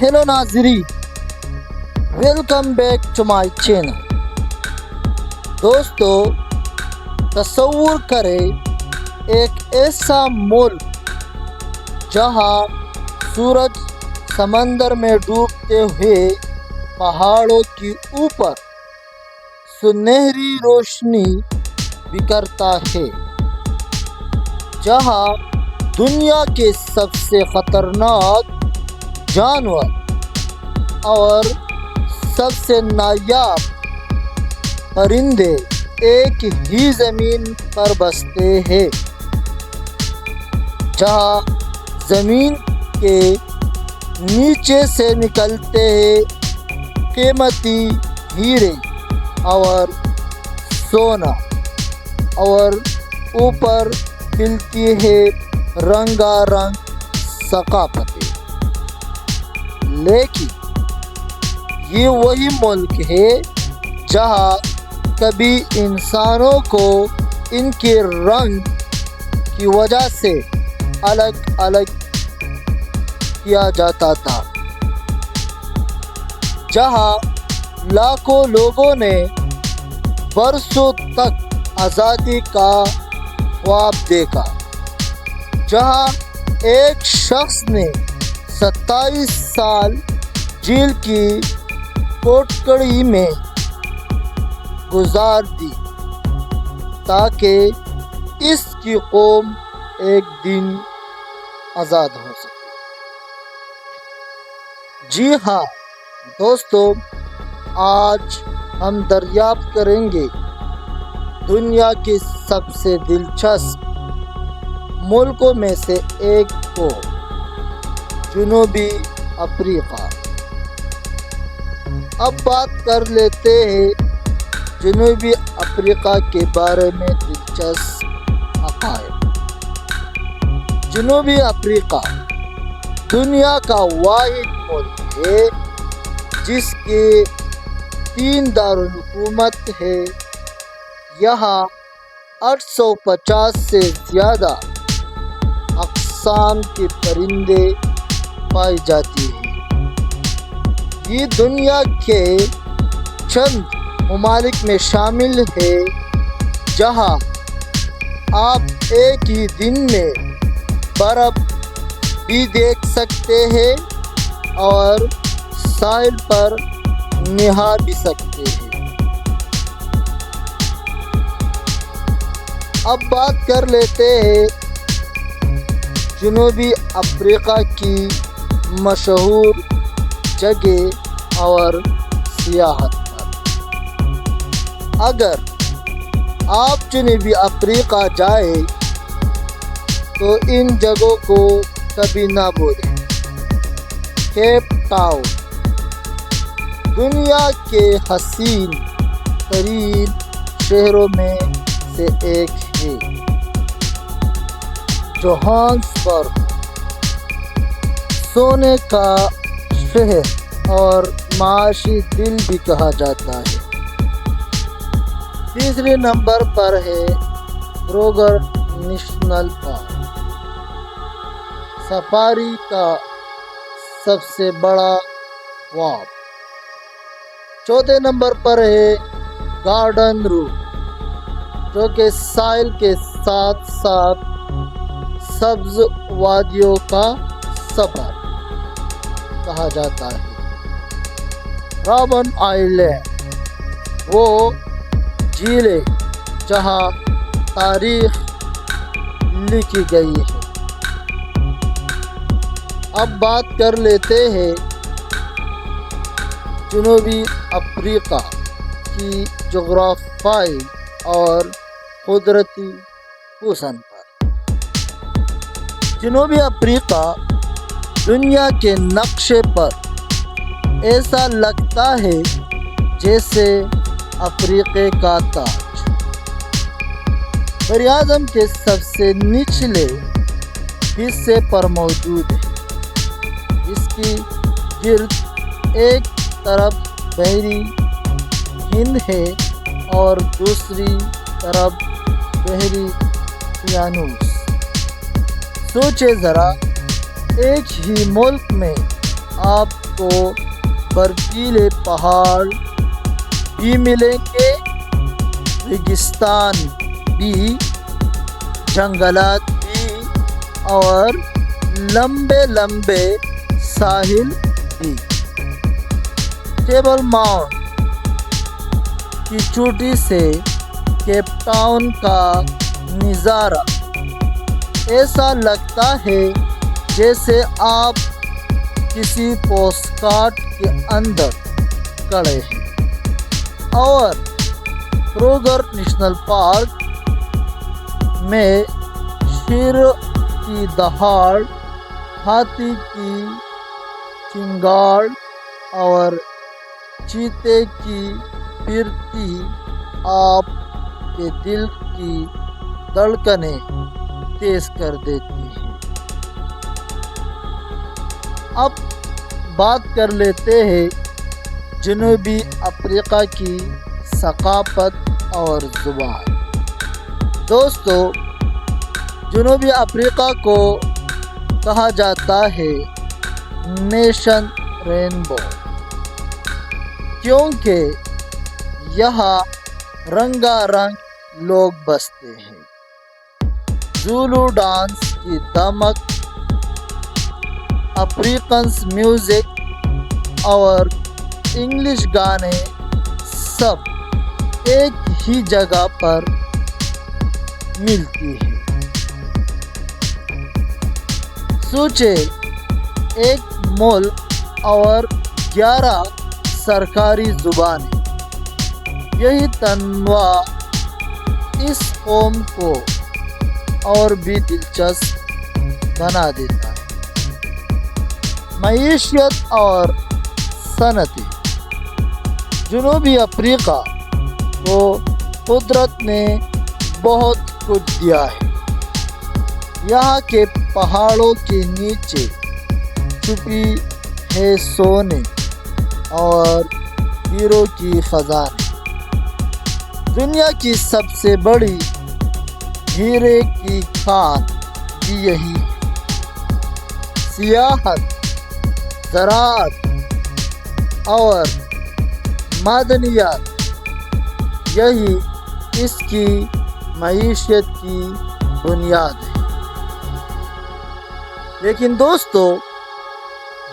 Hello ناظرین، welcome back to my channel. دوستو، تصور کریں ایک ایسا ملک جہاں سورج سمندر میں ڈوبتے ہوئے پہاڑوں کے اوپر سنہری روشنی بکھرتا ہے، جہاں دنیا کے سب سے خطرناک جانور اور سب سے نایاب پرندے ایک ہی زمین پر بستے ہیں، جہاں زمین کے نیچے سے نکلتے ہیں قیمتی ہیرے اور سونا، اور اوپر کھلتی ہے رنگا رنگ ثقافتیں۔ لیکن یہ وہی ملک ہے جہاں کبھی انسانوں کو ان کے رنگ کی وجہ سے الگ الگ کیا جاتا تھا، جہاں لاکھوں لوگوں نے برسوں تک آزادی کا خواب دیکھا، جہاں ایک شخص نے 27 سال جیل کی کوٹڑی میں گزار دی تاکہ اس کی قوم ایک دن آزاد ہو سکے۔ جی ہاں دوستو، آج ہم دریافت کریں گے دنیا کے سب سے دلچسپ ملکوں میں سے ایک کو، جنوبی افریقہ۔ اب بات کر لیتے ہیں جنوبی افریقہ کے بارے میں دلچسپ حقائق۔ جنوبی افریقہ دنیا کا واحد ملک ہے جس کے 3 دارالحکومت ہے۔ یہاں 850 سے زیادہ اقسام کے پرندے پائی جاتی ہیں۔ یہ دنیا کے چند ممالک میں شامل ہے جہاں آپ ایک ہی دن میں برف بھی دیکھ سکتے ہیں اور ساحل پر نہا بھی سکتے ہیں۔ اب بات کر لیتے ہیں جنوبی افریقہ کی مشہور جگہ اور سیاحت پر۔ اگر آپ جنوبی افریقہ جائیں تو ان جگہوں کو کبھی نہ بھولیں۔ کیپ ٹاؤن دنیا کے حسین ترین شہروں میں سے ایک ہے۔ جوہانسبرگ سونے کا شہر اور معاشی دل بھی کہا جاتا ہے۔ تیسرے نمبر پر ہے کروگر نیشنل پارک، سفاری کا سب سے بڑا خواب۔ چوتھے نمبر پر ہے گارڈن روٹ، جو کہ ساحل کے ساتھ ساتھ سبز وادیوں کا سفر کہا جاتا ہے۔ رابن آئیلینڈ وہ جھیل ہے جہاں تاریخ لکھی گئی ہے۔ اب بات کر لیتے ہیں جنوبی افریقہ کی جغرافیائی اور قدرتی حسن پر۔ جنوبی افریقہ دنیا کے نقشے پر ایسا لگتا ہے جیسے افریقہ کا تاج براعظم کے سب سے نچلے حصے پر موجود ہے۔ اس کی گرد ایک طرف بحری ہند ہے اور دوسری طرف بحری اقیانوس۔ سوچے ذرا، ایک ہی ملک میں آپ کو برفیلے پہاڑ بھی ملیں گے، ریگستان بھی، جنگلات بھی، اور لمبے لمبے ساحل بھی۔ ٹیبل ماؤنٹ کی چوٹی سے کیپ ٹاؤن کا نظارہ ایسا لگتا ہے جیسے آپ کسی پوسٹ کارڈ کے اندر کھڑے ہیں۔ اور کروگر نیشنل پارک میں شیر کی دہاڑ، ہاتھی کی چنگاڑ اور چیتے کی پھرتی آپ کے دل کی دھڑکنیں تیز کر دیتی ہیں۔ اب بات کر لیتے ہیں جنوبی افریقہ کی ثقافت اور زبان۔ دوستو، جنوبی افریقہ کو کہا جاتا ہے نیشن رینبو، کیونکہ یہاں رنگا رنگ لوگ بستے ہیں۔ زولو ڈانس کی دھمک، افریقنس میوزک اور انگلش گانے سب ایک ہی جگہ پر ملتی ہیں۔ سوچے، ایک ملک اور 11 سرکاری زبانیں، یہی تنوع اس قوم کو اور بھی دلچسپ بنا دیتا ہے۔ معیشت اور صنعتیں، جنوبی افریقہ کو قدرت نے بہت کچھ دیا ہے۔ یہاں کے پہاڑوں کے نیچے چھپی ہے سونے اور ہیروں کی خزانے۔ دنیا کی سب سے بڑی ہیرے کی کان بھی یہی ہے۔ سیاحت، زراعت اور معدنیات، یہی اس کی معیشت کی بنیاد ہے۔ لیکن دوستو،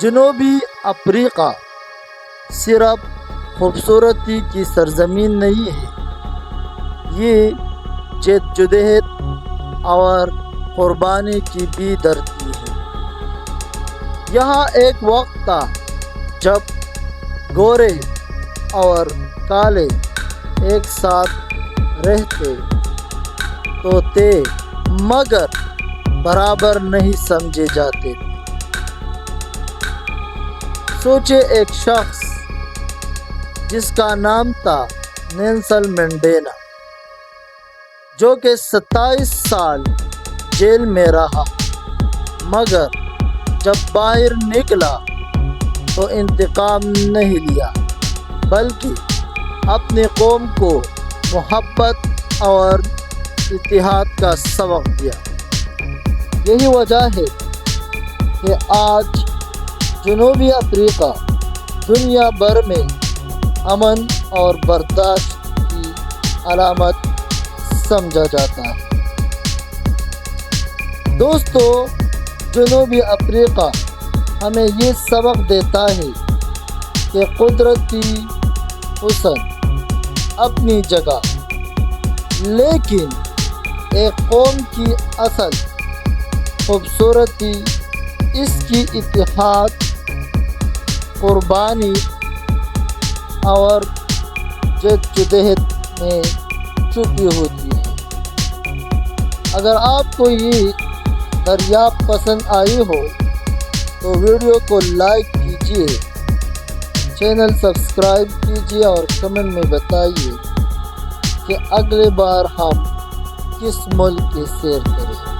جنوبی افریقہ صرف خوبصورتی کی سرزمین نہیں ہے، یہ جدوجہد اور قربانی کی بھی دھرتی ہے۔ یہاں ایک وقت تھا جب گورے اور کالے ایک ساتھ رہتے تو تھے، مگر برابر نہیں سمجھے جاتے تھے۔ سوچے، ایک شخص جس کا نام تھا نیلسن منڈیلا، جو کہ 27 سال جیل میں رہا، مگر جب باہر نکلا تو انتقام نہیں لیا، بلکہ اپنی قوم کو محبت اور اتحاد کا سبق دیا۔ یہی وجہ ہے کہ آج جنوبی افریقہ دنیا بھر میں امن اور برداشت کی علامت سمجھا جاتا ہے۔ دوستو، جنوبی افریقہ ہمیں یہ سبق دیتا ہے کہ قدرتی حسن اپنی جگہ، لیکن ایک قوم کی اصل خوبصورتی اس کی اتحاد، قربانی اور جدوجہد میں چھپی ہوتی ہے۔ اگر آپ کو یہ دریافت پسند آئی ہو تو ویڈیو کو لائک کیجیے، چینل سبسکرائب کیجیے اور کمنٹ میں بتائیے کہ اگلے بار ہم کس ملک کی سیر کریں۔